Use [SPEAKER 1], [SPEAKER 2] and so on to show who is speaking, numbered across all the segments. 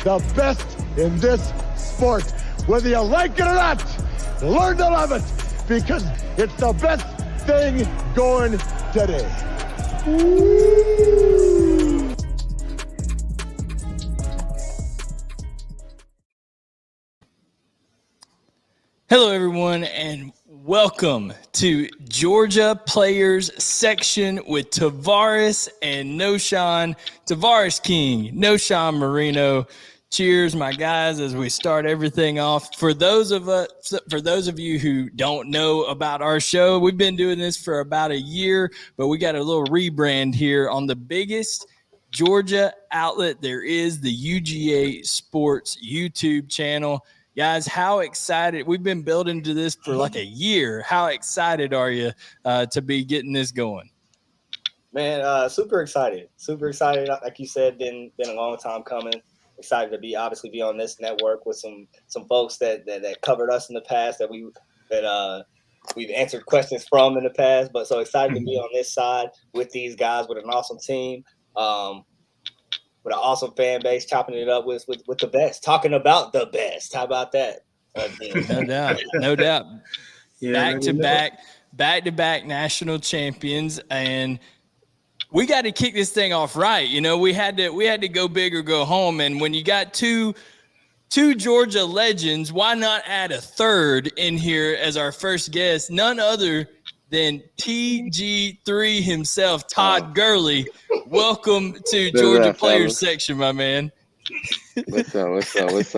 [SPEAKER 1] the best in this sport. Whether you like it or not, learn to love it because it's the best thing going today.
[SPEAKER 2] Hello, everyone, and welcome to Georgia Players Section with Tavarres and Knowshon. Tavarres King, Knowshon Moreno. Cheers, my guys, as we start everything off. For those of you who don't know about our show, we've been doing this for about a year, but we got a little rebrand here on the biggest Georgia outlet there is, the UGA Sports YouTube channel. Guys, how excited? We've been building to this for like a year. How excited are you to be getting this going?
[SPEAKER 3] Man, super excited. Super excited. Like you said, been a long time coming. Excited to be on this network with some folks that covered us in the past that we've answered questions from in the past. But so excited to be on this side with these guys with an awesome team. With an awesome fan base, chopping it up with the best, talking about the best. How about that?
[SPEAKER 2] No doubt. Yeah, back to back national champions, and we got to kick this thing off right. You know, we had to go big or go home, and when you got two Georgia legends, why not add a third in here as our first guest? None other than TG3 himself, Todd Gurley. Welcome to Georgia Players Section, my man.
[SPEAKER 4] What's up with y'all?
[SPEAKER 5] What's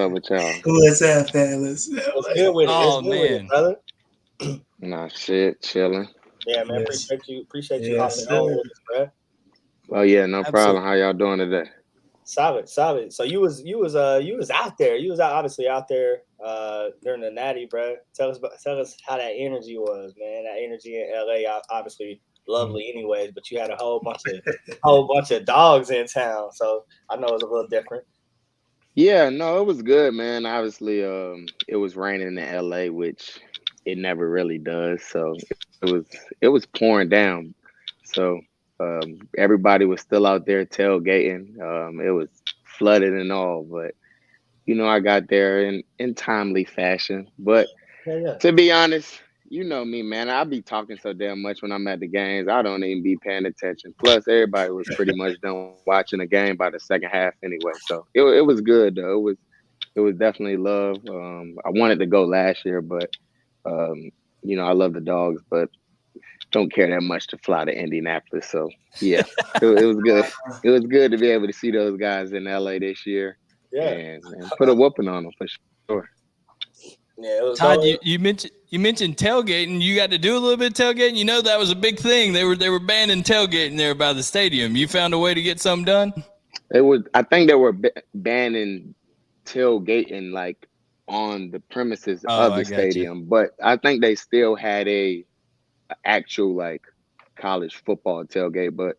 [SPEAKER 5] up, fellas?
[SPEAKER 3] What's good with it?
[SPEAKER 2] Oh, man.
[SPEAKER 3] Brother.
[SPEAKER 4] Nah, shit, chilling.
[SPEAKER 3] Yeah, man. Yes. Appreciate you hopping on with us, bro.
[SPEAKER 4] Oh yeah, no problem. How y'all doing today?
[SPEAKER 3] Solid. So you was out there. You was obviously out there during the Natty, bro. Tell us how that energy was, man. That energy in LA, obviously lovely, anyways. But you had a whole bunch of dogs in town, so I know it was a little different.
[SPEAKER 4] Yeah, no, it was good, man. Obviously, it was raining in LA, which it never really does. So it was pouring down. So everybody was still out there tailgating. It was flooded and all, but you know, I got there in timely fashion. But to be honest, you know me, man. I be talking so damn much when I'm at the games. I don't even be paying attention. Plus, everybody was pretty much done watching the game by the second half anyway. So it was good though. It was definitely love. I wanted to go last year, but you know, I love the Dogs, but don't care that much to fly to Indianapolis. So yeah, it was good. It was good to be able to see those guys in LA this year. Yeah, and put a whooping on them for sure.
[SPEAKER 3] Yeah, it was
[SPEAKER 2] Todd, you mentioned tailgating. You got to do a little bit of tailgating. You know that was a big thing. They were banning tailgating there by the stadium. You found a way to get something done.
[SPEAKER 4] I think they were banning tailgating like on the premises of the stadium, but I think they still had a actual like college football tailgate. But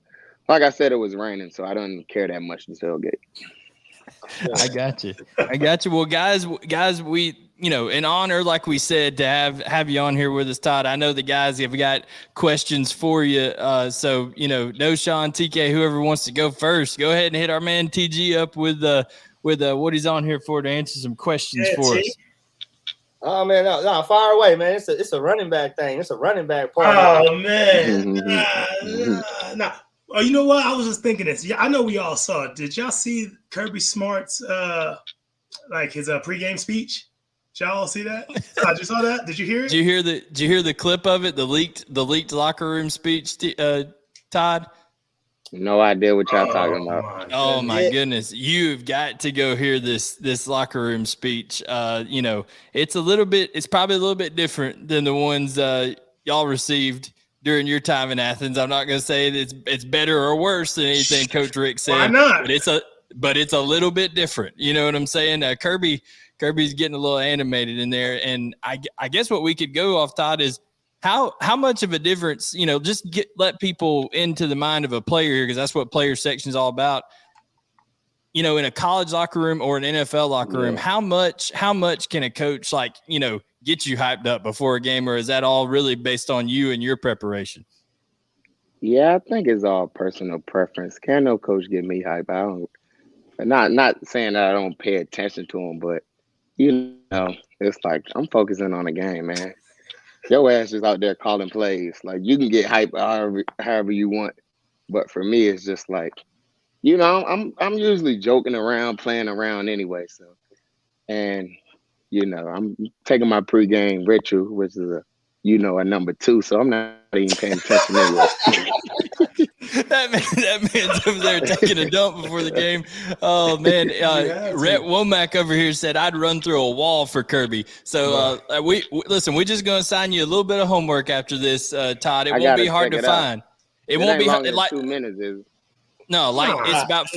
[SPEAKER 4] like I said, it was raining, so I don't care that much to tailgate.
[SPEAKER 2] I got you. Well, guys, we, you know, in honor, like we said, to have you on here with us, Todd. I know the guys have got questions for you. So, you know, Knowshon, TK, whoever wants to go first, go ahead and hit our man TG up with what he's on here for to answer some questions for us.
[SPEAKER 3] Oh man, no, fire away, man. It's a running back thing. It's a running back part.
[SPEAKER 5] Oh man, nah. Oh, you know what? I was just thinking this. Yeah, I know we all saw it. Did y'all see Kirby Smart's like his pregame speech? Did y'all see that? Todd, you saw that? Did you hear it?
[SPEAKER 2] Did you hear the clip of it? The leaked locker room speech, Todd?
[SPEAKER 4] No idea what y'all talking about.
[SPEAKER 2] Oh my goodness. You've got to go hear this locker room speech. You know, it's probably a little bit different than the ones y'all received during your time in Athens. I'm not going to say that it's better or worse than anything Coach Rick said.
[SPEAKER 5] Why not?
[SPEAKER 2] But it's a little bit different. You know what I'm saying? Kirby's getting a little animated in there. And I guess what we could go off, Todd, is how much of a difference, you know, just let people into the mind of a player here, because that's what player section is all about. You know, in a college locker room or an NFL locker room, how much can a coach, like, you know, get you hyped up before a game, or is that all really based on you and your preparation?
[SPEAKER 4] Yeah, I think it's all personal preference. Can no coach get me hype? Not saying that I don't pay attention to them, but you know, it's like I'm focusing on the game, man. Your ass is out there calling plays. Like you can get hype however you want, but for me, it's just like, you know, I'm usually joking around, playing around anyway. So, and you know, I'm taking my pregame ritual, which is a number 2. So I'm not even paying attention anyway.
[SPEAKER 2] that man's over there taking a dump before the game. Oh man, Rhett Womack over here said I'd run through a wall for Kirby. So we listen. We're just going to assign you a little bit of homework after this, Todd. It won't be hard to find. It won't be
[SPEAKER 4] longer
[SPEAKER 2] like
[SPEAKER 4] than 2 minutes. Is it?
[SPEAKER 2] No, like it's about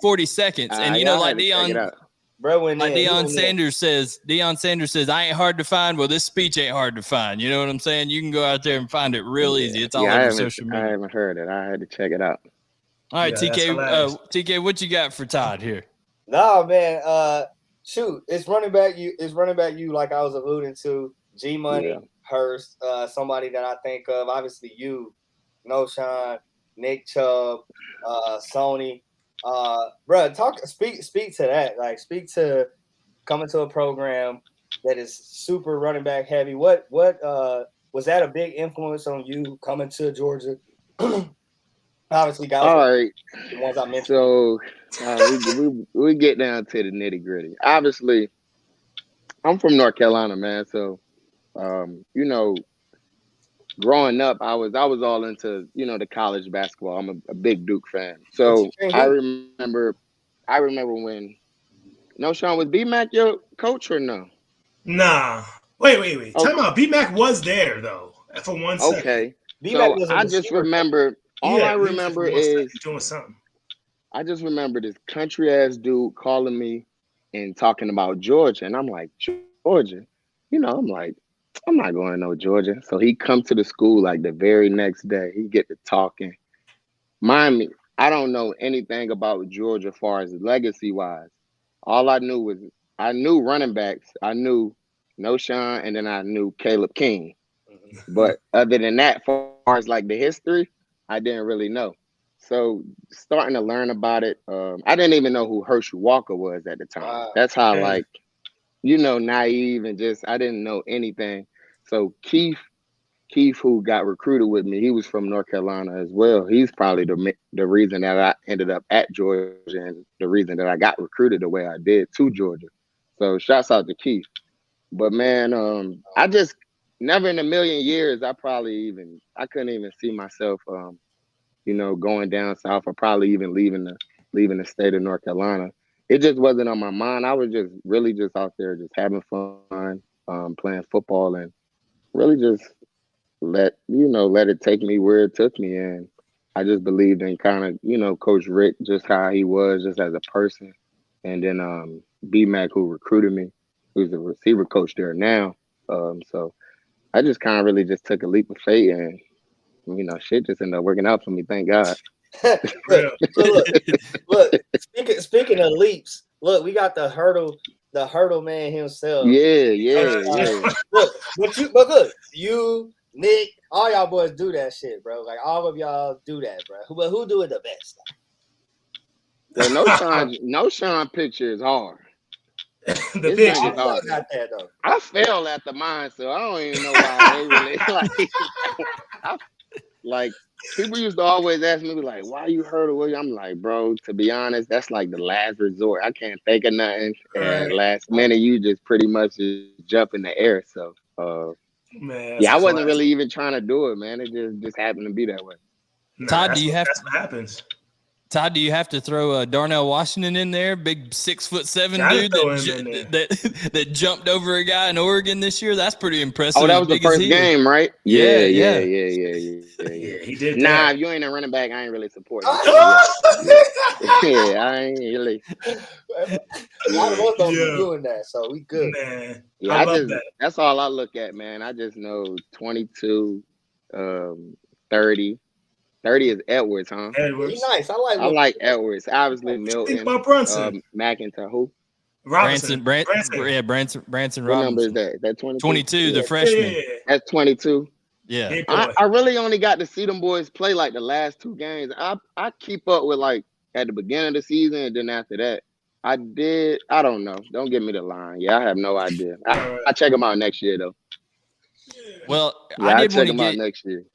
[SPEAKER 2] 40 seconds, and you know, like Deion.
[SPEAKER 3] Bro,
[SPEAKER 2] like Deion Sanders says, I ain't hard to find. Well, this speech ain't hard to find. You know what I'm saying? You can go out there and find it real easy. It's all over social media.
[SPEAKER 4] I haven't heard it. I had to check it out.
[SPEAKER 2] All right, TK, what you got for Todd here?
[SPEAKER 3] No, man. Shoot, it's running back. You like I was alluding to. G Money, Hurst, somebody that I think of. Obviously, you, Knowshon, Nick Chubb, Sony. Bro, speak to that. Like, speak to coming to a program that is super running back heavy. What was that a big influence on you coming to Georgia? Obviously, guys.
[SPEAKER 4] All right.
[SPEAKER 3] The ones I mentioned.
[SPEAKER 4] So we get down to the nitty gritty. Obviously, I'm from North Carolina, man. So, you know, growing up, I was all into, you know, the college basketball. I'm a big Duke fan. So I remember when Knowshon, was B-Mac your coach or no?
[SPEAKER 5] Nah. Wait. Okay. Time out. B-Mac was there though for 1 second.
[SPEAKER 4] Okay. So I just remember. All I remember is
[SPEAKER 5] doing something.
[SPEAKER 4] I just remember this country ass dude calling me and talking about Georgia, and I'm like, Georgia, you know, I'm like, I'm not going to no Georgia. So he come to the school like the very next day. He get to talking. Mind me, I don't know anything about Georgia as far as legacy wise. All I knew was I knew running backs. I knew Knowshon, and then I knew Caleb King. But other than that, as far as like the history, I didn't really know. So starting to learn about it, I didn't even know who Herschel Walker was at the time. That's how like, you know, naive and just I didn't know anything. So Keith, who got recruited with me, he was from North Carolina as well. He's probably the reason that I ended up at Georgia and the reason that I got recruited the way I did to Georgia. So shouts out to Keith. But man, I just never in a million years I couldn't even see myself you know, going down south or probably even leaving the state of North Carolina. It just wasn't on my mind. I was just really just out there just having fun, playing football and really just let it take me where it took me. And I just believed in kind of, you know, Coach Rick, just how he was just as a person. And then B-Mac, who recruited me, who's the receiver coach there now. So I just kind of really just took a leap of faith and, you know, shit just ended up working out for me. Thank God.
[SPEAKER 3] look. Speaking of leaps, look, we got the hurdle man himself.
[SPEAKER 4] Yeah.
[SPEAKER 3] Look, but look, you, Nick, all y'all boys do that shit, bro. Like all of y'all do that, bro. But who do it the best?
[SPEAKER 4] The Knowshon picture is hard.
[SPEAKER 5] The picture
[SPEAKER 3] is hard. Not that though.
[SPEAKER 4] I fell at the mine, so I don't even know why they really like people used to always ask me like, why you hurdle? I'm like, bro, to be honest, that's like the last resort. I can't think of nothing. And last minute you just pretty much just jump in the air. So
[SPEAKER 5] man,
[SPEAKER 4] I wasn't really even trying to do it, man. It just happened to be that way.
[SPEAKER 2] Todd,
[SPEAKER 5] that's what happens.
[SPEAKER 2] Todd, do you have to throw Darnell Washington in there? Big 6'7" dude that jumped over a guy in Oregon this year. That's pretty impressive.
[SPEAKER 4] Oh, that was the first game, right? Yeah.
[SPEAKER 5] He did.
[SPEAKER 4] Nah, if you ain't a running back, I ain't really supporting. I ain't really.
[SPEAKER 3] I was doing that, so we good.
[SPEAKER 5] Man,
[SPEAKER 4] yeah, I love that. That's all I look at, man. I just know 22, 30. 30 is Edwards, huh?
[SPEAKER 3] Edwards. He's nice. I
[SPEAKER 4] like Edwards. Obviously, Milton.
[SPEAKER 5] Brunson.
[SPEAKER 4] McIntyre. Who?
[SPEAKER 2] Branson. Branson
[SPEAKER 4] Robinson.
[SPEAKER 2] What
[SPEAKER 4] number is that? Is that 22?
[SPEAKER 2] 22, the freshman.
[SPEAKER 5] Yeah.
[SPEAKER 4] That's 22.
[SPEAKER 2] Yeah.
[SPEAKER 4] I really only got to see them boys play like the last 2 games. I keep up with like at the beginning of the season, and then after that, I did. I don't know. Don't give me the line. Yeah, I have no idea.
[SPEAKER 5] Right.
[SPEAKER 4] I check them out next year though.
[SPEAKER 2] Well,
[SPEAKER 4] Yeah, I check them out next year.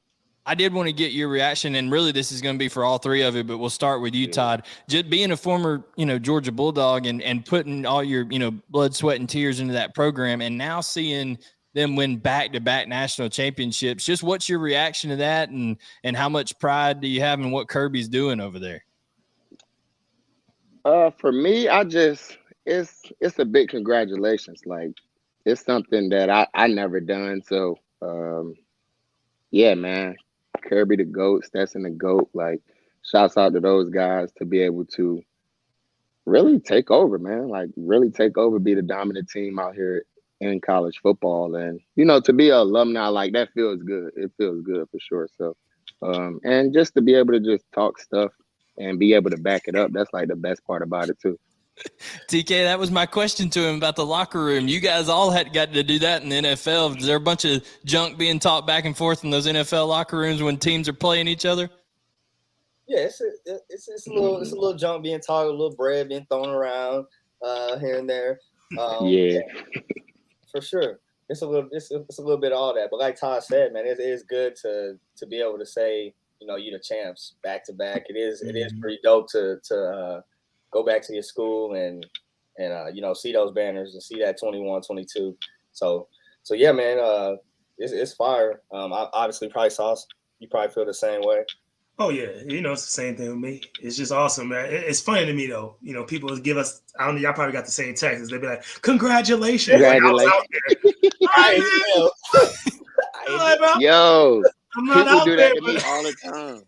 [SPEAKER 2] I did want to get your reaction, and really this is going to be for all three of you, but we'll start with you, Todd. Just being a former, Georgia Bulldog and putting all your, blood, sweat, and tears into that program, and now seeing them win back-to-back national championships. Just what's your reaction to that, and how much pride do you have in what Kirby's doing over there?
[SPEAKER 4] For me, it's a big congratulations. Like, it's something that I never done. So, yeah, man. Kirby the GOAT, Stetson the GOAT. Like, shouts out to those guys to be able to really take over, man. Like, really take over, be the dominant team out here in college football. And, to be an alumni, like, that feels good. It feels good for sure. So, and just to be able to just talk stuff and be able to back it up, that's like the best part about it too.
[SPEAKER 2] TK, that was my question to him about the locker room. You guys all got to do that in the NFL. Is there a bunch of junk being talked back and forth in those NFL locker rooms when teams are playing each other?
[SPEAKER 3] Yeah, it's a little junk being talked, a little bread being thrown around here and there. Yeah, for sure. It's a little bit of all that. But like Todd said, man, it is good to be able to say, you're the champs back to back. It is pretty dope to go back to your school and see those banners and see that 21-22. So yeah, man, it's fire. I obviously you probably feel the same way.
[SPEAKER 5] Oh yeah, it's the same thing with me. It's just awesome, man. It's funny to me though. People give us. I don't know. Y'all probably got the same texts. They'd be like, "Congratulations!"
[SPEAKER 4] Congratulations. Yo,
[SPEAKER 5] I'm not
[SPEAKER 4] people
[SPEAKER 5] out
[SPEAKER 4] do
[SPEAKER 5] there,
[SPEAKER 4] that to me all the time.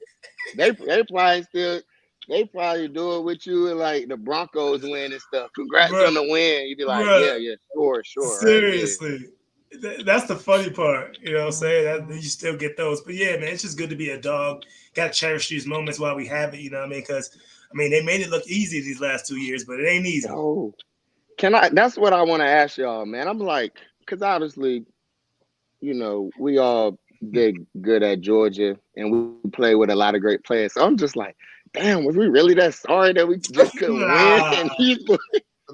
[SPEAKER 4] They probably do it with you and like the Broncos win and stuff. Congrats on the win. You'd be like, yeah, sure.
[SPEAKER 5] Seriously. Right, that's the funny part. You know what I'm saying? You still get those. But yeah, man, it's just good to be a dog. Got to cherish these moments while we have it, you know what I mean? Because, they made it look easy these last 2 years, but it ain't easy.
[SPEAKER 4] Oh, that's what I want to ask y'all, man. I'm like, because obviously, we all did good at Georgia and we play with a lot of great players. So I'm just like, damn, was we really that sorry that we just couldn't win? And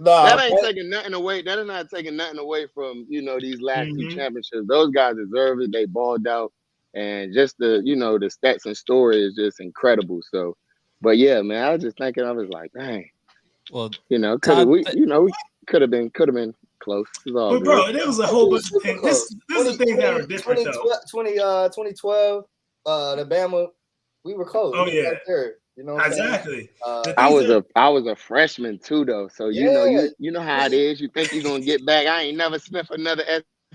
[SPEAKER 4] that ain't taking nothing away. That is not taking nothing away from, these last two championships. Those guys deserve it. They balled out. And just the Stetson story is just incredible. So, but yeah, man, I was just thinking, I was like, dang,
[SPEAKER 2] well,
[SPEAKER 4] we could have been close.
[SPEAKER 5] But bro, there was a whole bunch of things. This is the things that are different though.
[SPEAKER 3] 2012, the Bama, we were close.
[SPEAKER 5] Oh yeah,
[SPEAKER 3] right there.
[SPEAKER 5] Exactly.
[SPEAKER 4] I was a freshman too though, so you know how it is. You think you're gonna get back. I ain't never sniffed another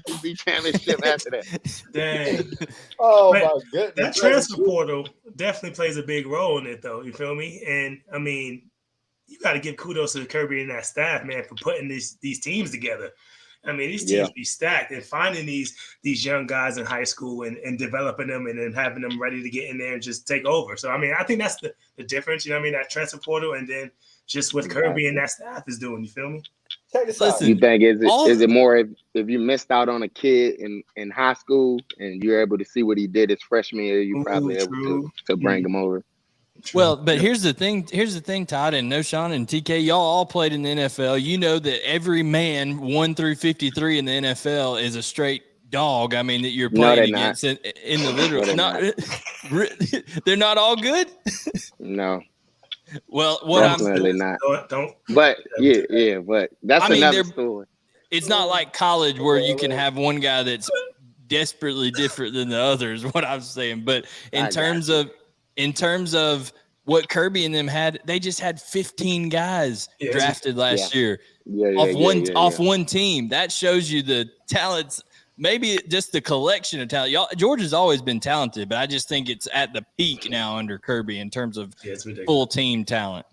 [SPEAKER 4] SEC championship after that.
[SPEAKER 5] Dang.
[SPEAKER 3] Oh my goodness.
[SPEAKER 5] That transfer portal definitely plays a big role in it though. You feel me? And you got to give kudos to Kirby and that staff, man, for putting these teams together. These teams be stacked and finding these young guys in high school and developing them and then having them ready to get in there and just take over. So, I think that's the difference, that transfer portal and then just what Kirby and that staff is doing. You feel me?
[SPEAKER 2] Listen,
[SPEAKER 4] you think is it more if you missed out on a kid in high school and you're able to see what he did his freshman year, you probably able to bring him over.
[SPEAKER 2] Well, but here's the thing, Todd and Knowshon and TK, y'all all played in the NFL. You know that every man 1 through 53 in the NFL is a straight dog. That you're playing against in the literal. They're not all good.
[SPEAKER 4] No.
[SPEAKER 2] Well,
[SPEAKER 4] definitely not.
[SPEAKER 5] Don't.
[SPEAKER 4] But yeah, but that's another story.
[SPEAKER 2] It's not like college where you can have one guy that's desperately different than the others. What I'm saying, but in terms of what Kirby and them had, they just had 15 guys drafted last year off one team. That shows you the talents, maybe just the collection of talent. Georgia's always been talented, but I just think it's at the peak now under Kirby in terms of full team talent.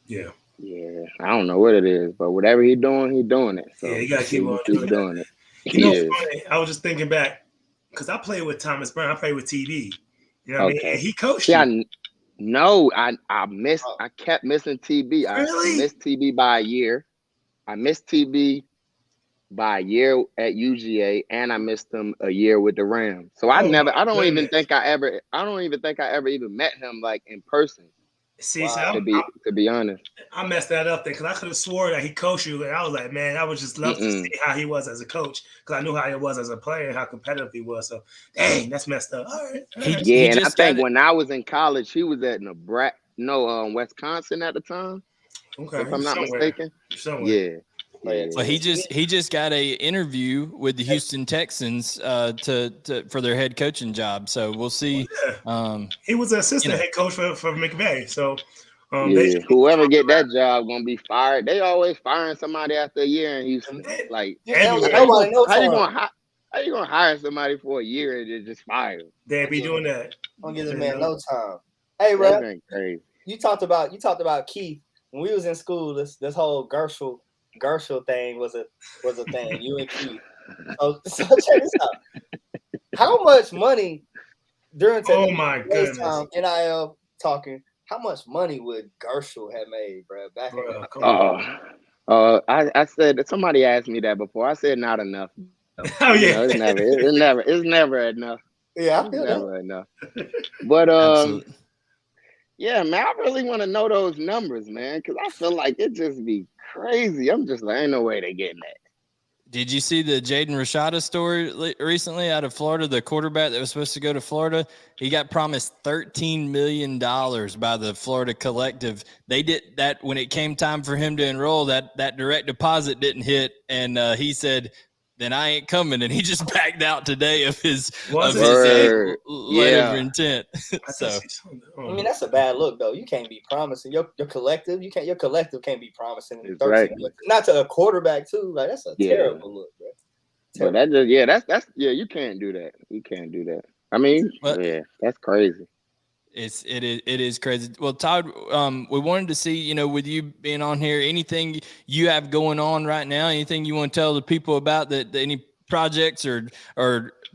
[SPEAKER 5] Yeah.
[SPEAKER 4] Yeah. I don't know what it is, but whatever he's doing it. So
[SPEAKER 5] you got to keep on doing it. Funny, I was just thinking back because I played with Thomas Brown. I played with TB. You know what I mean? And he coached you.
[SPEAKER 4] I missed. I kept missing TB. I missed TB by a year. I missed TB by a year at UGA, and I missed him a year with the Rams. So I don't even think I ever even met him like in person.
[SPEAKER 5] See,
[SPEAKER 3] Wow.
[SPEAKER 5] so
[SPEAKER 4] To be honest,
[SPEAKER 5] I messed that up then because I could have swore that he coached you, and I was like, man, I would just love to see how he was as a coach because I knew how he was as a player and how competitive he was. So, dang, that's messed up. All right.
[SPEAKER 4] And I think when I was in college, he was at Wisconsin at the time.
[SPEAKER 5] Okay,
[SPEAKER 4] if I'm not mistaken.
[SPEAKER 5] Somewhere.
[SPEAKER 4] Yeah.
[SPEAKER 2] Well, he just got a interview with the Houston Texans for their head coaching job. So we'll see.
[SPEAKER 5] He was an assistant head coach for McVay. So
[SPEAKER 4] whoever get that job gonna be fired. They always firing somebody after a year in Houston. Like how you gonna hire somebody for a year and just fire them?
[SPEAKER 5] They be doing that.
[SPEAKER 3] Don't give this man no time. Hey, Rep,
[SPEAKER 4] crazy.
[SPEAKER 3] You talked about Keith when we was in school. This whole Gershel thing was a thing. You and Keith. So check this out. How much money during today's time NIL talking? How much money would Gershel have made, bro? Back in
[SPEAKER 4] I said somebody asked me that before. I said not enough.
[SPEAKER 5] Oh yeah,
[SPEAKER 4] it's never enough.
[SPEAKER 3] Yeah, I feel
[SPEAKER 4] never enough. But yeah, man, I really want to know those numbers, man, because I feel like it just be crazy. I'm just like, ain't no way they getting that.
[SPEAKER 2] Did you see the Jaden Rashada story recently out of Florida? The quarterback that was supposed to go to Florida, he got promised $13 million by the Florida Collective. They did that when it came time for him to enroll. That direct deposit didn't hit, and he said, "Then I ain't coming," and he just backed out today of his letter of intent. So,
[SPEAKER 3] I mean, that's a bad look, though. You can't be promising your collective. Your collective can't be promising 13 million. Not to a quarterback too. Like that's a terrible look, bro.
[SPEAKER 4] But that's you can't do that. You can't do that. I mean, that's crazy.
[SPEAKER 2] It is crazy. Well, Todd, we wanted to see, with you being on here, anything you have going on right now, anything you want to tell the people about that, any projects or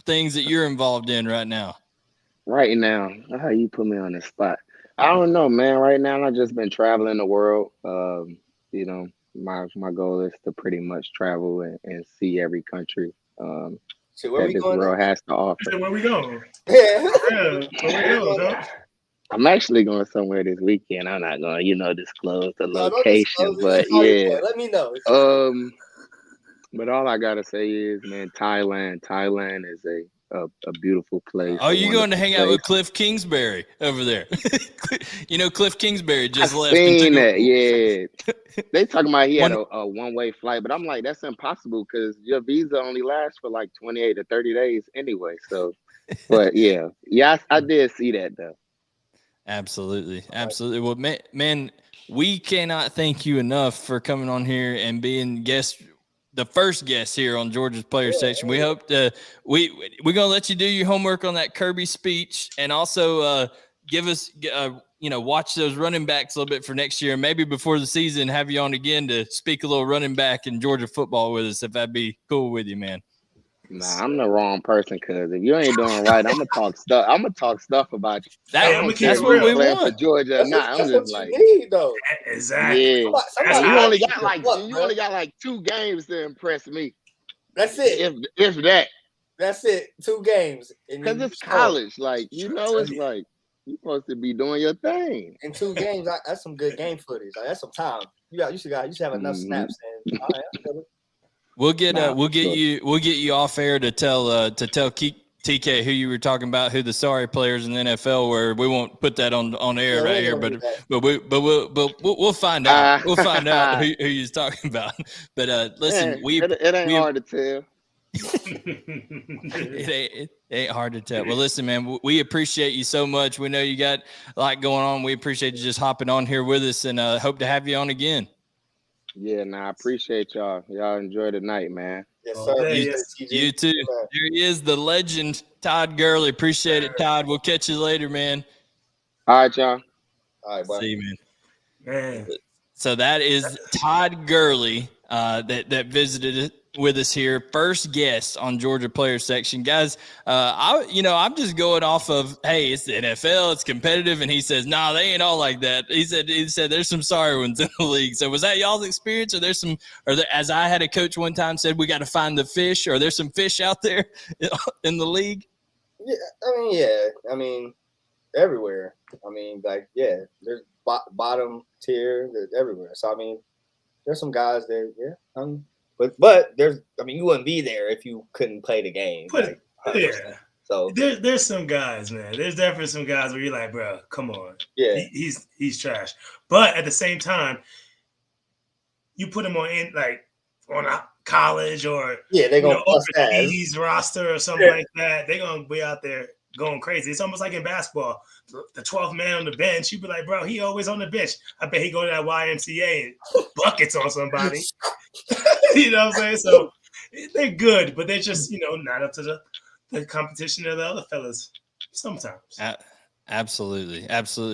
[SPEAKER 2] things that you're involved in right now?
[SPEAKER 4] Right now, how you put me on the spot? I don't know, man. Right now, I've just been traveling the world. My goal is to pretty much travel and see every country that this world has to offer.
[SPEAKER 5] Where we going?
[SPEAKER 3] Where
[SPEAKER 5] we go,
[SPEAKER 4] I'm actually going somewhere this weekend. I'm not going to, disclose the location, but yeah.
[SPEAKER 3] Let me know.
[SPEAKER 4] But all I gotta say is, man, Thailand is a beautiful place.
[SPEAKER 2] Oh, you're going to hang out with Cliff Kingsbury over there? Cliff Kingsbury just left.
[SPEAKER 4] Seen that, yeah. They talking about he had a one-way flight, but I'm like, that's impossible because your visa only lasts for like 28 to 30 days anyway. So, but yeah, I did see that though.
[SPEAKER 2] Absolutely. Well, man, we cannot thank you enough for coming on here and being the first guest here on Georgia's Player Section. We hope we're gonna let you do your homework on that Kirby speech, and also give us watch those running backs a little bit for next year. Maybe before the season, have you on again to speak a little running back in Georgia football with us, if that'd be cool with you, man.
[SPEAKER 4] Nah, I'm the wrong person because if you ain't doing right, I'm gonna talk stuff. I'm gonna talk stuff about you.
[SPEAKER 2] That's what we want
[SPEAKER 4] for Georgia. I'm just like,
[SPEAKER 3] need, though.
[SPEAKER 5] Exactly.
[SPEAKER 4] Yeah. You only got like 2 games to impress me.
[SPEAKER 3] That's it.
[SPEAKER 4] If that.
[SPEAKER 3] That's it. 2 games.
[SPEAKER 4] Because it's college, like it's like you're supposed to be doing your thing.
[SPEAKER 3] In 2 games, that's some good game footage. Like, that's some time. You should have enough snaps. And all right,
[SPEAKER 2] we'll get you off air to tell TK who you were talking about, who the sorry players in the NFL were. We won't put that on air right here, but we'll find out. We'll find out who you're talking about. But listen,
[SPEAKER 4] it ain't hard to tell.
[SPEAKER 2] It ain't hard to tell. Well, listen, man, we appreciate you so much. We know you got a lot going on. We appreciate you just hopping on here with us, and hope to have you on again.
[SPEAKER 4] Yeah, I appreciate y'all. Y'all enjoy the night, man.
[SPEAKER 3] Yes, sir.
[SPEAKER 2] You too. There he is, the legend, Todd Gurley. Appreciate it, Todd. We'll catch you later, man.
[SPEAKER 4] All right, y'all.
[SPEAKER 3] All right, bye.
[SPEAKER 2] See you, man. So that is Todd Gurley that visited with us here. First guest on Georgia Player Section. Guys, I'm just going off of, hey, it's the NFL, it's competitive, and he says, nah, they ain't all like that. He said there's some sorry ones in the league. So was that y'all's experience, or as I had a coach one time said, we got to find the fish, or there's some fish out there in the league?
[SPEAKER 3] Yeah, I mean, everywhere. I mean, like, yeah, there's bottom tier, everywhere. So I mean, there's some guys that but you wouldn't be there if you couldn't play the game. So
[SPEAKER 5] there's some guys, man. There's definitely some guys where you're like, bro, come on.
[SPEAKER 3] Yeah,
[SPEAKER 5] he's trash. But at the same time, you put him on a college or
[SPEAKER 3] they're gonna
[SPEAKER 5] overseas roster or something like that. They're gonna be out there going crazy. It's almost like in basketball, the 12th man on the bench. You'd be like, bro, he always on the bench. I bet he go to that YMCA and buckets on somebody. You know what I'm saying? So they're good, but they're just not up to the competition of the other fellas sometimes.
[SPEAKER 2] Absolutely.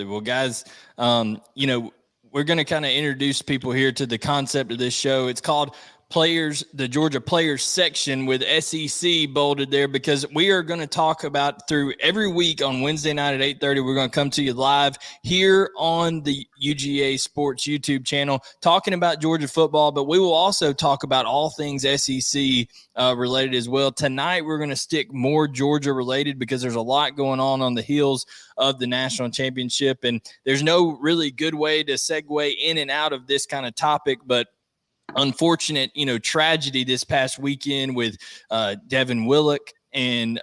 [SPEAKER 2] Well, guys, we're going to kind of introduce people here to the concept of this show. It's called the Georgia Players section with SEC bolded there, because we are going to talk about through every week on Wednesday night at 8:30. We're going to come to you live here on the UGA Sports YouTube channel talking about Georgia football, but we will also talk about all things SEC related as well. Tonight, we're going to stick more Georgia related because there's a lot going on the heels of the national championship, and there's no really good way to segue in and out of this kind of topic, but unfortunate, tragedy this past weekend with Devin Willock and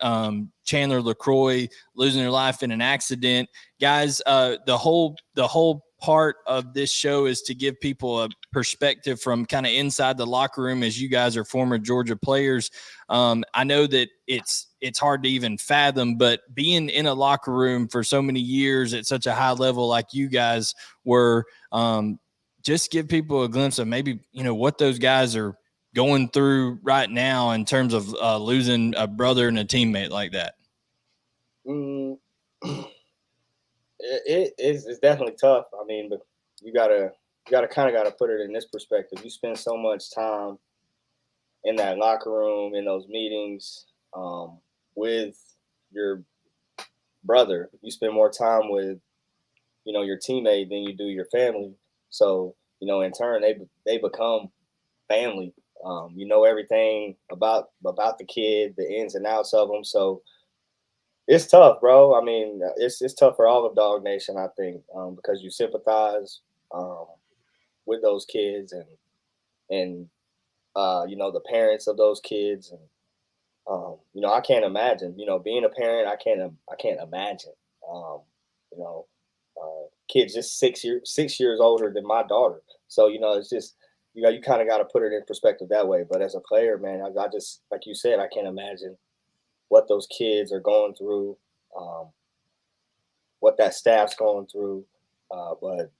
[SPEAKER 2] Chandler LaCroix losing their life in an accident. Guys, the whole part of this show is to give people a perspective from kind of inside the locker room, as you guys are former Georgia players. I know that it's hard to even fathom, but being in a locker room for so many years at such a high level like you guys were, just give people a glimpse of maybe, what those guys are going through right now in terms of losing a brother and a teammate like that.
[SPEAKER 3] It's definitely tough. I mean, but you gotta put it in this perspective. You spend so much time in that locker room, in those meetings, with your brother. You spend more time with, your teammate than you do your family. So, in turn, they become family. You know everything about the kid, the ins and outs of them. So it's tough, bro. I mean, it's tough for all of Dawg Nation, I think, because you sympathize with those kids and the parents of those kids, and I can't imagine. Being a parent, I can't imagine. Kids just 6 years older than my daughter. So, it's just, you kind of got to put it in perspective that way. But as a player, man, I just, like you said, I can't imagine what those kids are going through, what that staff's going through. But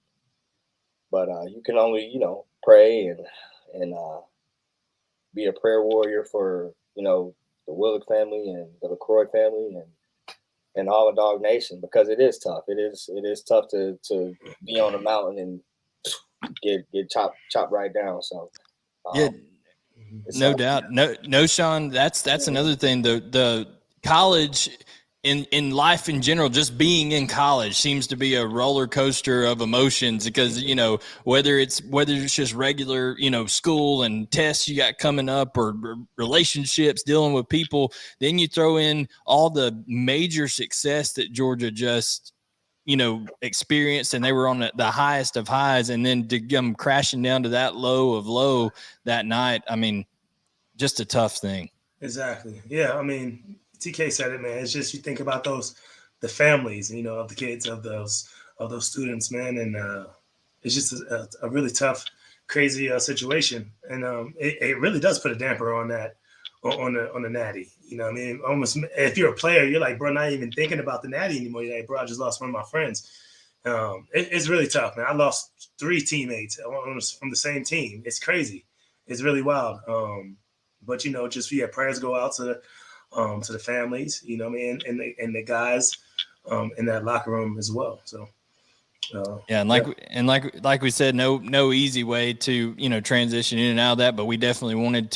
[SPEAKER 3] you can only, pray and be a prayer warrior for, the Willock family and the LaCroix family and all of Dawg Nation, because it is tough. It is tough to be on a mountain and get chopped right down. So
[SPEAKER 2] no doubt. Knowshon, that's another thing. The college in life in general, just being in college seems to be a roller coaster of emotions, because whether it's just regular school and tests you got coming up, or relationships, dealing with people, then you throw in all the major success that Georgia just experienced, and they were on the highest of highs, and then to come crashing down to that low of low that night. I mean, just a tough thing.
[SPEAKER 5] Exactly. Yeah. I mean, TK said it, man. It's just, you think about the families, of the kids of those students, man, and it's just a really tough, crazy situation, and it really does put a damper on that, on the natty. I mean, almost, if you're a player, you're like, bro, not even thinking about the natty anymore. You're like, bro, I just lost one of my friends. It's really tough, man. I lost 3 teammates from the same team. It's crazy. It's really wild. But just prayers go out to the families, and the guys in that locker room as well. So
[SPEAKER 2] and like we said, no easy way to transition in and out of that, but we definitely wanted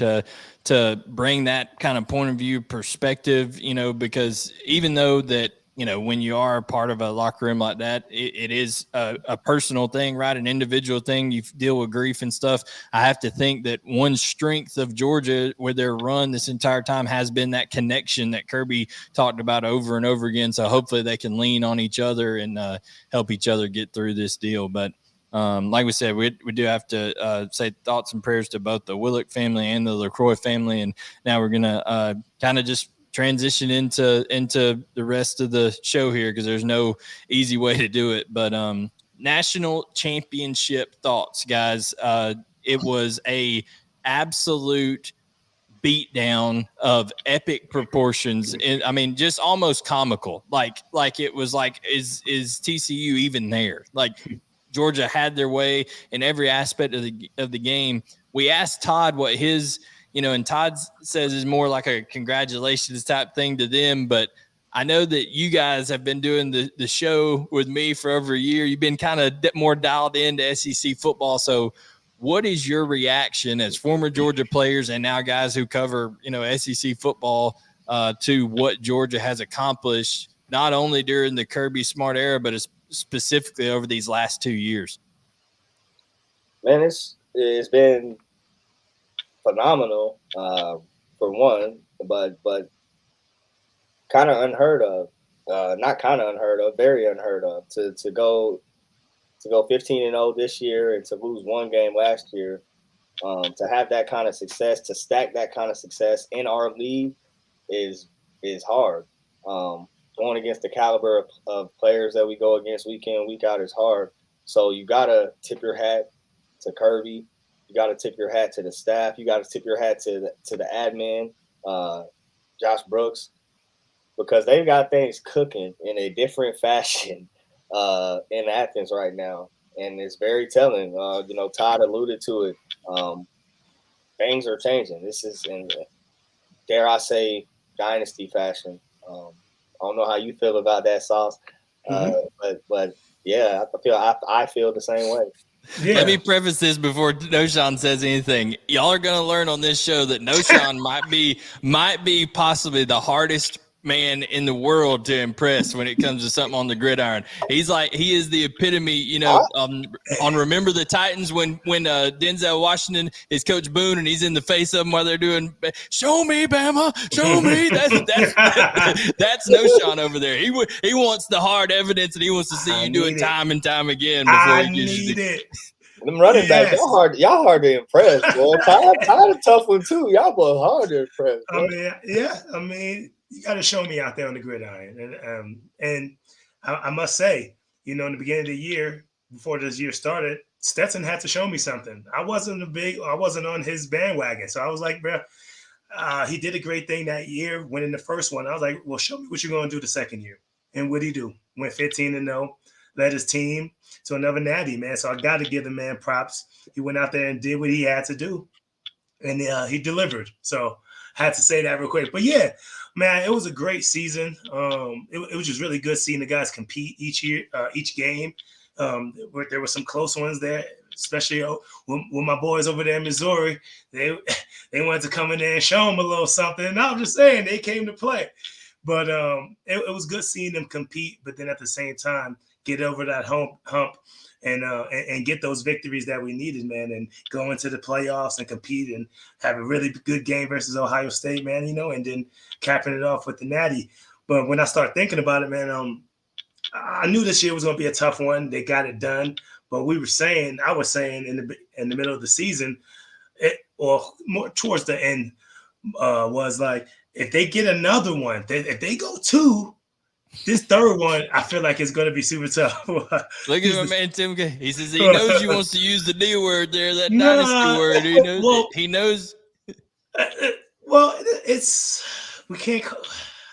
[SPEAKER 2] to bring that kind of point of view perspective, because even though that when you are a part of a locker room like that, it is a personal thing, right? An individual thing. You deal with grief and stuff. I have to think that one strength of Georgia with their run this entire time has been that connection that Kirby talked about over and over again. So hopefully they can lean on each other and help each other get through this deal. But like we said, we do have to say thoughts and prayers to both the Willock family and the LaCroix family. And now we're going to kind of just transition into the rest of the show here, because there's no easy way to do it. But national championship thoughts, guys. It was a absolute beatdown of epic proportions. I mean, just almost comical. Like it was like, is TCU even there? Like, Georgia had their way in every aspect of the game. We asked Todd what his, and Todd says is more like a congratulations type thing to them. But I know that you guys have been doing the show with me for over a year. You've been kind of more dialed into SEC football. So what is your reaction as former Georgia players and now guys who cover, SEC football to what Georgia has accomplished, not only during the Kirby Smart era, but specifically over these last 2 years?
[SPEAKER 3] Man, it's been phenomenal, for one, but kind of unheard of. Not kind of unheard of, very unheard of. To go 15-0 this year and to lose one game last year, to have that kind of success, to stack that kind of success in our league is hard. Going against the caliber of players that we go against week in, week out is hard. So you got to tip your hat to Kirby. You got to tip your hat to the staff. You got to tip your hat to the admin, Josh Brooks, because they've got things cooking in a different fashion in Athens right now. And it's very telling. Todd alluded to it. Things are changing. This is in, dare I say, dynasty fashion. I don't know how you feel about that, Sauce, but yeah, I feel the same way.
[SPEAKER 2] Yeah. Let me preface this before Knowshon says anything. Y'all are going to learn on this show that Knowshon might be possibly the hardest man in the world to impress when it comes to something on the gridiron. He is the epitome, on Remember the Titans when Denzel Washington is Coach Boone and he's in the face of them while they're doing, show me, Bama, show me. That's Knowshon over there. He wants the hard evidence and he wants to see you do it time and time again before he gives you the.
[SPEAKER 3] Them running backs, y'all hard to impress, boy. Todd a tough one too. Y'all both hard to impress. Boy.
[SPEAKER 5] I mean, you got to show me out there on the gridiron, and I must say, in the beginning of the year, before this year started, Stetson had to show me something. I wasn't on his bandwagon, so I was like, bro, he did a great thing that year, winning the first one. I was like, well, show me what you're going to do the second year, and what'd he do? Went 15-0, led his team to another natty, man. So I got to give the man props. He went out there and did what he had to do, and he delivered. So I had to say that real quick. But yeah, man, it was a great season. It was just really good seeing the guys compete each year, each game. There were some close ones there, especially when my boys over there in Missouri, they wanted to come in there and show them a little something. And I'm just saying, they came to play. But it was good seeing them compete, but then at the same time, get over that hump and get those victories that we needed, man, and go into the playoffs and compete and have a really good game versus Ohio State, man, and then capping it off with the natty. But when I start thinking about it, man, I knew this year was going to be a tough one. They got it done. But I was saying in the middle of the season, or more towards the end, was like, if they get another one, if they go 2, this third one, I feel like it's going to be super tough.
[SPEAKER 2] Look at my man Tim. He says he knows he wants to use the D word there, that dynasty word. He knows.
[SPEAKER 5] Well, we can't.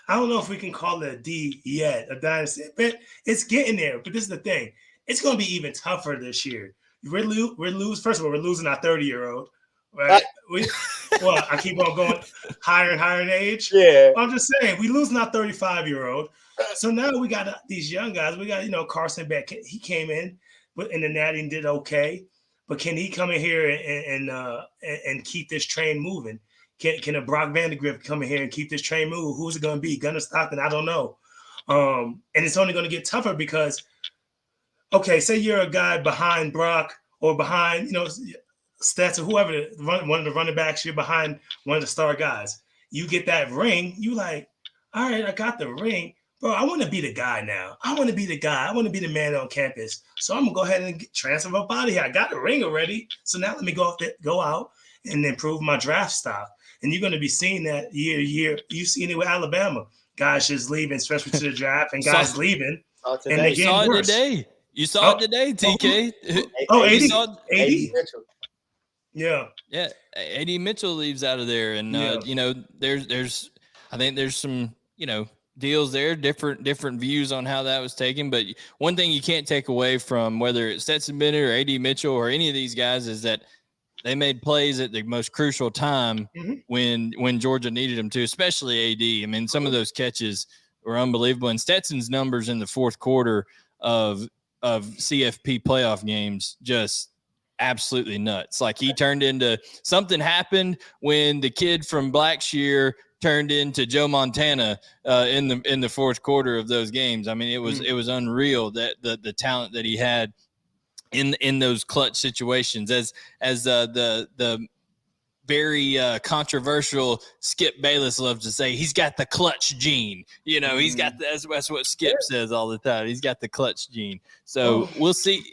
[SPEAKER 5] I don't know if we can call it a D yet, a dynasty, but it's getting there. But this is the thing: it's going to be even tougher this year. We're First of all, we're losing our 30-year-old. Right? I keep on going higher and higher in age.
[SPEAKER 3] Yeah.
[SPEAKER 5] I'm just saying, we losing our 35-year-old. So now we got these young guys. We got, Carson Beck. He came in in the natty and did okay. But can he come in here and keep this train moving? Can a Brock Vandegrift come in here and keep this train moving? Who's it going to be? Gunnar Stockton? I don't know. And it's only going to get tougher because, okay, say you're a guy behind Brock or behind, Stetson, whoever, one of the running backs, you're behind one of the star guys. You get that ring, you like, all right, I got the ring. Bro, I want to be the guy now. I want to be the guy. I want to be the man on campus. So I'm going to go ahead and transfer up out of here. I got the ring already. So now let me go out and improve my draft stock. And you're going to be seeing that year to year. You've seen it with Alabama. Guys just leaving, especially to the draft, and guys leaving. And they getting worse.
[SPEAKER 2] You saw it today, TK.
[SPEAKER 5] AD
[SPEAKER 3] Mitchell.
[SPEAKER 2] Yeah. AD Mitchell leaves out of there, and there's I think there's some deals there, different views on how that was taken. But one thing you can't take away from whether it's Stetson Bennett or AD Mitchell or any of these guys is that they made plays at the most crucial time when Georgia needed them to, especially AD. I mean, some of those catches were unbelievable. And Stetson's numbers in the fourth quarter of CFP playoff games just absolutely nuts. Like he turned into something happened when the kid from Blackshear turned into Joe Montana in the fourth quarter of those games. I mean, it was unreal that the talent that he had in those clutch situations. As the very controversial Skip Bayless loves to say, he's got the clutch gene. He's got that's what Skip says all the time. He's got the clutch gene. So we'll see